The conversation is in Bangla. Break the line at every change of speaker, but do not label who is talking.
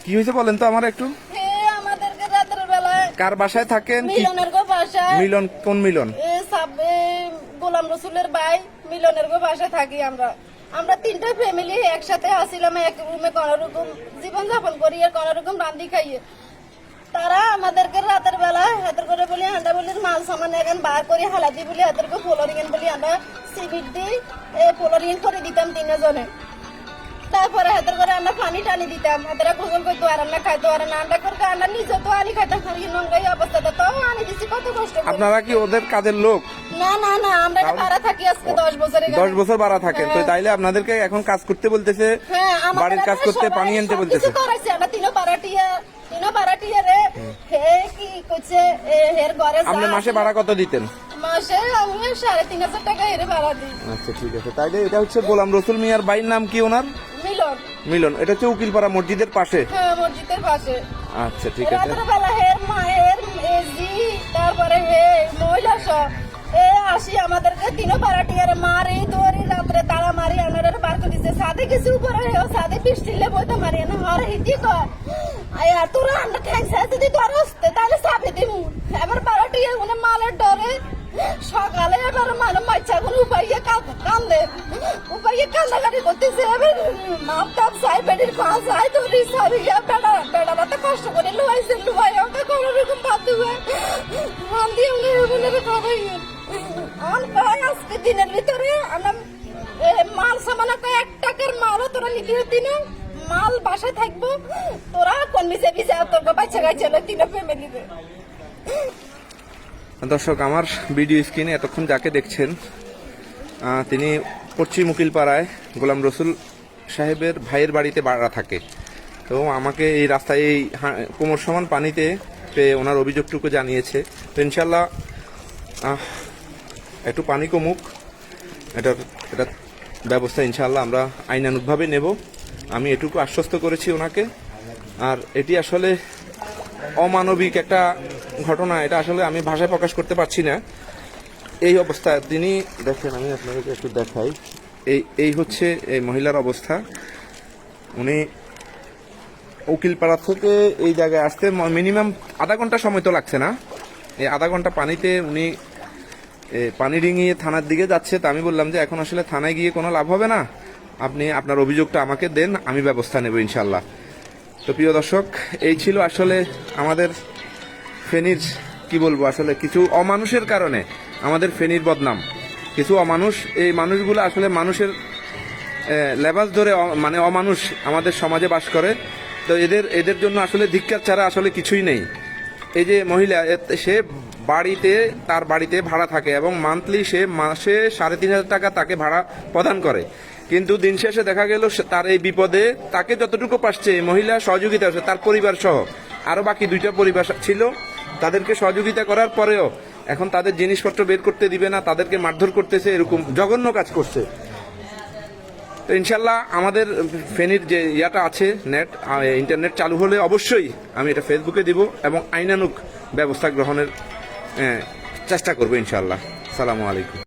কি হয়েছে বলেন তো আমার একটু।
আমাদেরকে রাতের বেলায়
কার বাসায় থাকেন?
মিলনের গো বাসায়।
মিলন কোন মিলন?
গোলাম রসুলের ভাই মিলনের গো বাসায় থাকি আমরা। আমরা 3টা ফ্যামিলি একসাথে আসিলাম, এক রুমে কোনরকম জীবন যাপন করি আর কোনরকম রান্দি খাইয়ে। তারা আমাদেরকে রাতের বেলা হাতের করে বলি আমরা বলি মাল সামান এখন বার করি হালাদি বলি হাতেরকে ফ্লোরিং বলি আমরা সিমেন্ট দিই ফ্লোরিং করে দিতাম 3 জনে। তারপরে হাতের করে আমরা পানি টানি দিতাম, হাতেরা গোসল করতো আর আমরা খাইতো আর না আমরা করে আমরা নিজে তো আনি খাইতাম। নোংরাই অবস্থাটা তো আনি দিচ্ছি কত কষ্ট।
আপনারা কি ওদের কাজের লোক?
না না না, আমরা ভাড়া থাকি আজকে 10 বছর।
10 বছর ভাড়া থাকেন তো তাইলে আপনাদেরকে এখন কাজ করতে বলতেছে, বাড়ির কাজ করতে, পানি আনতে বলতেছে।
আমরা তিনো বারাটিয়া রে হে কি কইছে হের ঘরে।
আপনি মাসে ভাড়া কত দিতেন?
মাসে আমি 3,500 টাকা এর ভাড়া দিই।
আচ্ছা ঠিক আছে। তাইলে এটা হচ্ছে গোলাম রসুল মিয়ার ভাইয়ের নাম কি ওনার?
মিলন।
মিলন, এটা হচ্ছে উকিলপাড়া মসজিদের পাশে।
হ্যাঁ মসজিদের পাশে।
আচ্ছা ঠিক আছে।
রাতের বেলা হের মায়ের এজি তারপরে হে মহিলা সব আসি আমাদেরকে তিনো বারাটিয়ারে মারি দৌড়ি রাত্রে তারা মারি আনারে বার করে দিছে। সাদে কিছু উপরে সাদে পিস্টিলে বইতে মারি না আর হিতি কর আয়া তোরা আমরা ঠ্যাংসা যদি তোর আসতে তাহলে চাপে দিমু। এবার বারাটিয়া উনি মালের ডরে সকালে এবার মানে মাইচা কোন উপাইয়ে কান্দে উপাইয়ে কান্দাকাটি করতেছে। এবার মাপ টাপ চাই বেডির পা চাই ধরি সারিয়া বেড়াটা তো কষ্ট করে লুয়াইছে লুয়াই ওকে কোনো রকম বাদ দেবে মন দিয়ে উনি বলে খাবাই। আমার ভাই আজকে দিনের ভিতরে আমরা মাল সামান 1 টাকার মালও তোরা নিতে হতি না, মাল বাসায় থাকবো তোরা কোন মিশে মিশে তোর বাচ্চা গাইছে 3 ফ্যামিলিতে।
দর্শক, আমার ভিডিও স্ক্রিনে এতক্ষণ যাকে দেখছেন তিনি পশ্চিম উকিলপাড়ায় গোলাম রসুল সাহেবের ভাইয়ের বাড়িতে ভাড়া থাকে। তো আমাকে এই রাস্তায় এই কোমর সমান পানিতে পেয়ে ওনার অভিযোগটুকু জানিয়েছে। তো ইনশাল্লাহ একটু পানি কমুক, এটা ব্যবস্থা ইনশাল্লাহ আমরা আইনানুগভাবে নেব। আমি এটুকু আশ্বস্ত করেছি ওনাকে। আর এটি আসলে অমানবিক একটা ঘটনা, এটা আসলে আমি ভাষায় প্রকাশ করতে পারছি না। এই অবস্থা তিনি দেখেন, আমি আপনাদেরকে একটু দেখাই। এই হচ্ছে এই মহিলার অবস্থা। উনি উকিলপাড়া থেকে এই জায়গায় আসতে মিনিমাম আধা ঘন্টা সময় তো লাগছে না। এই আধা ঘন্টা পানিতে উনি পানি ডিঙিয়ে থানার দিকে যাচ্ছে। তো আমি বললাম যে এখন আসলে থানায় গিয়ে কোনো লাভ হবে না, আপনি আপনার অভিযোগটা আমাকে দেন, আমি ব্যবস্থা নেব ইনশাল্লাহ। তো প্রিয় দর্শক, এই ছিল আসলে আমাদের ফেনীর কি বলবো, আসলে কিছু অমানুষের কারণে আমাদের ফেনীর বদনাম। কিছু অমানুষ, এই মানুষগুলো আসলে মানুষের লেবাস ধরে মানে অমানুষ আমাদের সমাজে বাস করে। তো এদের জন্য আসলে ধিক্কার ছাড়া আসলে কিছুই নেই। এই যে মহিলা, সে তার বাড়িতে ভাড়া থাকে এবং মান্থলি সে মাসে 3,500 টাকা তাকে ভাড়া প্রদান করে। কিন্তু দিন শেষে দেখা গেল তার এই বিপদে তাকে যতটুকু পারছে এই মহিলা সহযোগিতা হচ্ছে, তার পরিবার সহ আরো বাকি 2টা পরিবার ছিল, তাদেরকে সহযোগিতা করার পরেও এখন তাদের জিনিসপত্র বের করতে দিবে না, তাদেরকে মারধর করতেছে, এরকম জঘন্য কাজ করছে। তো ইনশাল্লাহ আমাদের ফেনীর যে ইয়াটা আছে ইন্টারনেট চালু হলে অবশ্যই আমি এটা ফেসবুকে দিব এবং আইনানুগ ব্যবস্থা গ্রহণের চেষ্টা করবো ইনশাল্লাহ। আসসালামু আলাইকুম।